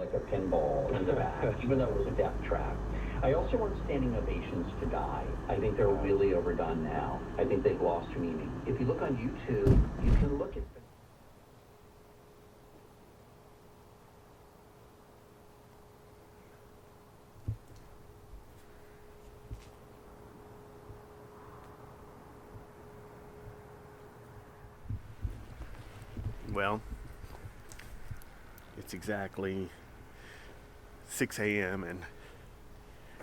like a pinball in the back, even though it was a death trap. I also want standing ovations to die. I think they're really overdone now. I think they've lost meaning. If you look on YouTube, you can look at Well, it's exactly 6 a.m. and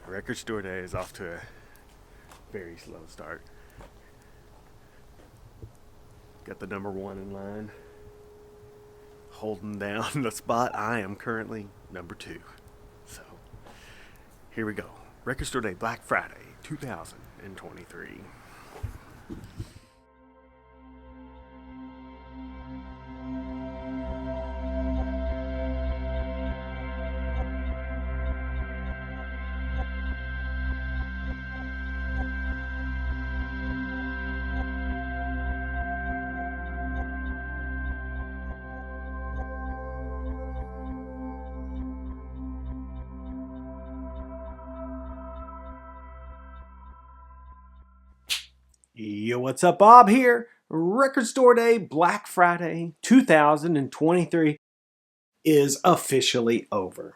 record store day is off to a very slow start. Got the number one in line, holding down the spot. I am currently number 2. So, here we go. Record store day, Black Friday, 2023. Yo, what's up? Bob here. Record Store Day, Black Friday 2023 is officially over.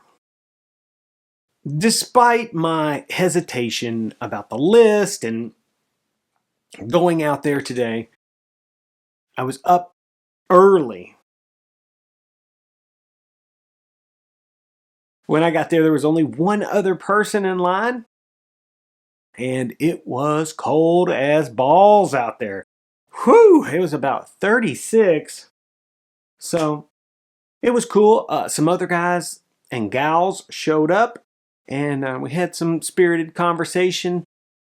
Despite my hesitation about the list and going out there today, I was up early. When I got there was only one other person in line. And it was cold as balls out there. Whew, it was about 36. So it was cool. Some other guys and gals showed up and we had some spirited conversation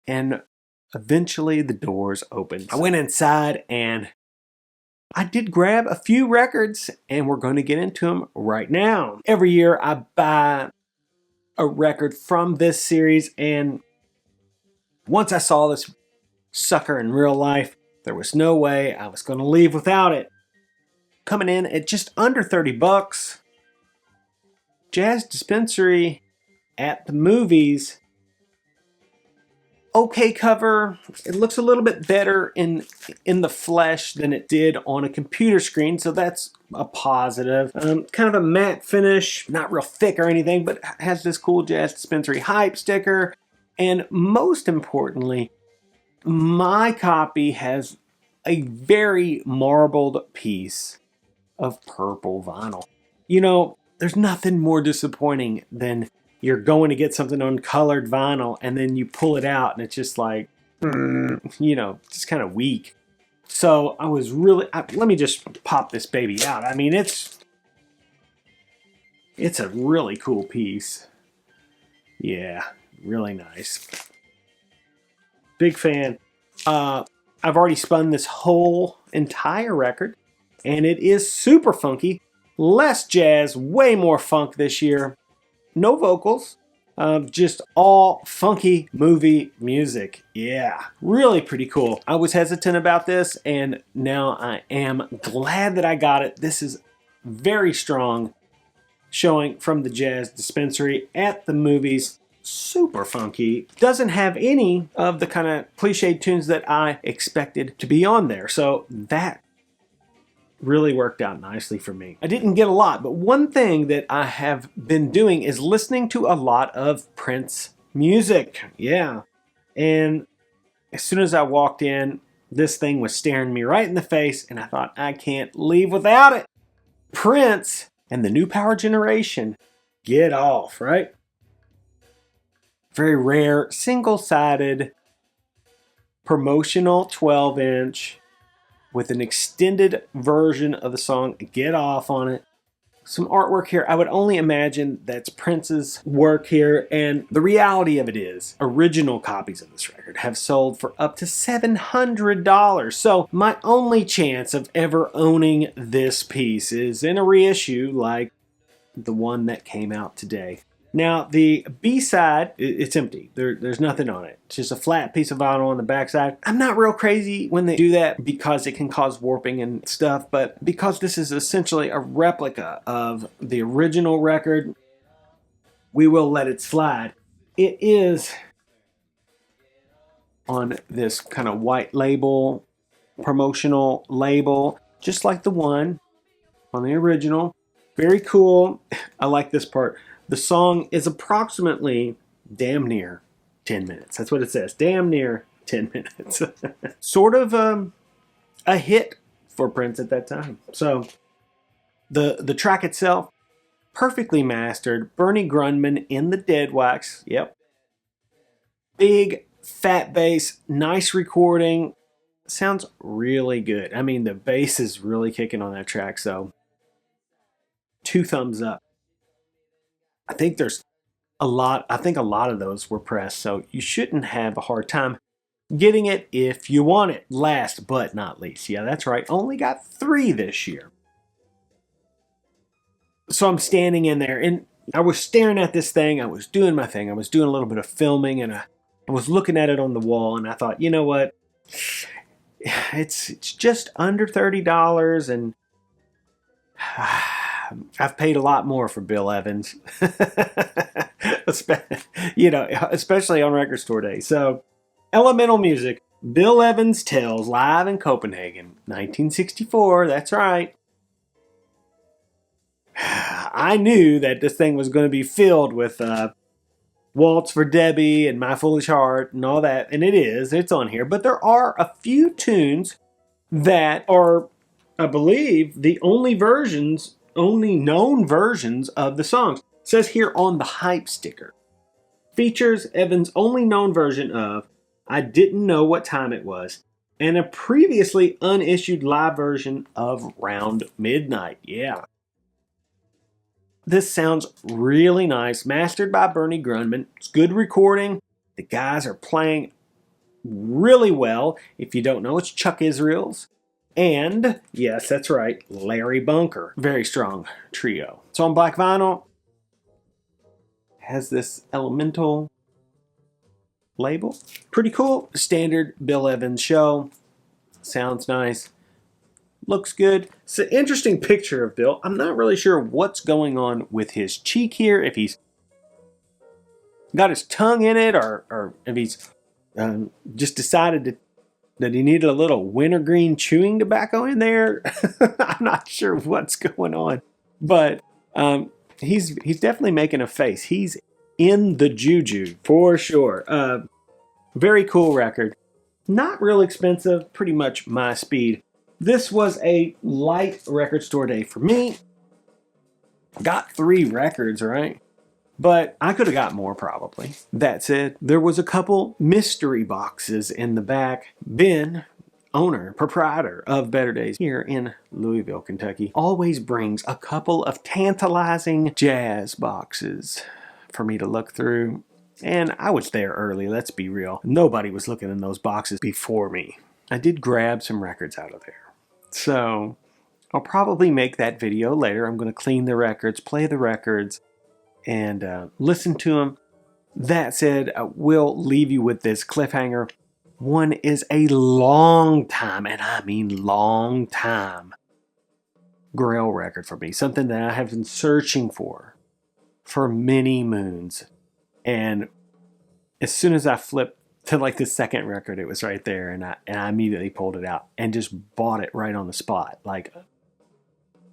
and eventually the doors opened. I went inside and I did grab a few records and we're going to get into them right now. Every year I buy a record from this series, and once I saw this sucker in real life, there was no way I was going to leave without it. Coming in at just under 30 bucks, Jazz Dispensary at the Movies. Okay cover. It looks a little bit better in the flesh than it did on a computer screen, so that's a positive. Kind of a matte finish, not real thick or anything, but has this cool Jazz Dispensary hype sticker. And most importantly, my copy has a very marbled piece of purple vinyl. You know, there's nothing more disappointing than you're going to get something on colored vinyl and then you pull it out and it's just like, just kind of weak. So I was really, let me just pop this baby out. I mean, it's a really cool piece. Yeah. Really nice. Big fan. I've already spun this whole entire record, and it is super funky. Less jazz, way more funk this year. No vocals, just all funky movie music. Yeah, really pretty cool. I was hesitant about this, and now I am glad that I got it. This is very strong showing from the Jazz Dispensary at the Movies. Super funky. Doesn't have any of the kind of cliched tunes that I expected to be on there. So that really worked out nicely for me. I didn't get a lot, but one thing that I have been doing is listening to a lot of Prince music. Yeah. And as soon as I walked in, this thing was staring me right in the face, and I thought, I can't leave without it. Prince and the New Power Generation. Get off, right? Very rare, single-sided, promotional 12-inch with an extended version of the song Get Off on it. Some artwork here. I would only imagine that's Prince's work here, and the reality of it is original copies of this record have sold for up to $700. So my only chance of ever owning this piece is in a reissue like the one that came out today. Now, the B-side, it's empty. There's nothing on it. It's just a flat piece of vinyl on the backside. I'm not real crazy when they do that because it can cause warping and stuff, but because this is essentially a replica of the original record, we will let it slide. It is on this kind of white label, promotional label, just like the one on the original. Very cool. I like this part. The song is approximately damn near 10 minutes. That's what it says. Damn near 10 minutes. Sort of a hit for Prince at that time. So the track itself, perfectly mastered. Bernie Grundman in the dead wax. Yep. Big fat bass, nice recording. Sounds really good. I mean, the bass is really kicking on that track, so 2 thumbs up. I think a lot of those were pressed, so you shouldn't have a hard time getting it if you want it. Last but not least, yeah, that's right, only got 3 this year. So I'm standing in there, and I was staring at this thing. I was doing my thing. I was doing a little bit of filming, and I was looking at it on the wall, and I thought, you know what? It's just under $30, and I've paid a lot more for Bill Evans, especially on Record Store Day. So, Elemental Music, Bill Evans Tells, live in Copenhagen, 1964. That's right. I knew that this thing was going to be filled with Waltz for Debbie and My Foolish Heart and all that, and it is. It's on here. But there are a few tunes that are, I believe, the only known versions of the songs. It says here on the hype sticker, features Evans' only known version of I Didn't Know What Time It Was, and a previously unissued live version of Round Midnight. Yeah. This sounds really nice, mastered by Bernie Grundman. It's good recording. The guys are playing really well. If you don't know, it's Chuck Israels. And, yes, that's right, Larry Bunker. Very strong trio. It's on black vinyl. Has this Elemental label. Pretty cool. Standard Bill Evans show. Sounds nice. Looks good. It's an interesting picture of Bill. I'm not really sure what's going on with his cheek here. If he's got his tongue in it or if he's just decided that he needed a little wintergreen chewing tobacco in there. I'm not sure what's going on. But he's definitely making a face. He's in the juju for sure. Very cool record. Not real expensive. Pretty much my speed. This was a light Record Store Day for me. Got 3 records, right? But I could have got more probably. That said, there was a couple mystery boxes in the back. Ben, owner, proprietor of Better Days here in Louisville, Kentucky, always brings a couple of tantalizing jazz boxes for me to look through. And I was there early, let's be real. Nobody was looking in those boxes before me. I did grab some records out of there. So I'll probably make that video later. I'm going to clean the records, play the records, and listen to them. That said, I will leave you with this cliffhanger. One is a long time, and I mean long time, Grail record for me. Something that I have been searching for many moons. And as soon as I flipped to like the second record, it was right there, and I immediately pulled it out and just bought it right on the spot. Like,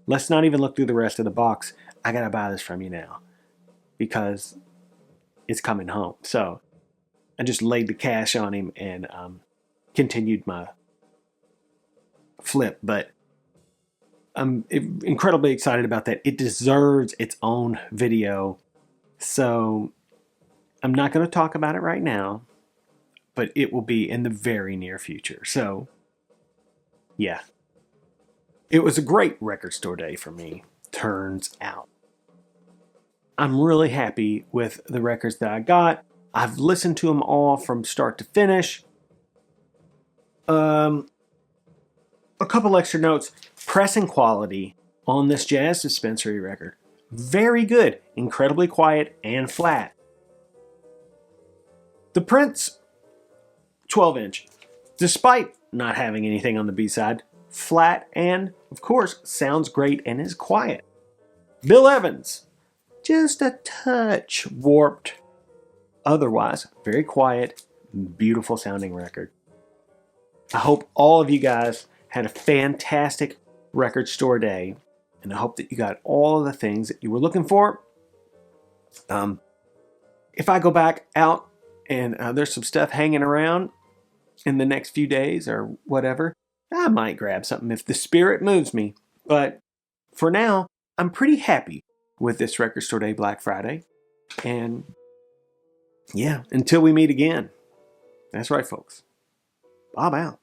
let's not even look through the rest of the box. I gotta buy this from you now because it's coming home. So I just laid the cash on him and continued my flip. But I'm incredibly excited about that. It deserves its own video. So I'm not going to talk about it right now, but it will be in the very near future. So, yeah. It was a great Record Store Day for me, turns out. I'm really happy with the records that I got. I've listened to them all from start to finish. A couple extra notes. Pressing quality on this Jazz Dispensary record. very good, incredibly quiet and flat. The Prince 12-inch, despite not having anything on the B-side, flat and, of course, sounds great and is quiet. Bill Evans, just a touch warped. Otherwise, very quiet, beautiful sounding record. I hope all of you guys had a fantastic record store day, and I hope that you got all of the things that you were looking for. If I go back out and there's some stuff hanging around in the next few days or whatever, I might grab something if the spirit moves me. But for now, I'm pretty happy with this Record Store Day Black Friday. And yeah, until we meet again. That's right, folks. Bob out.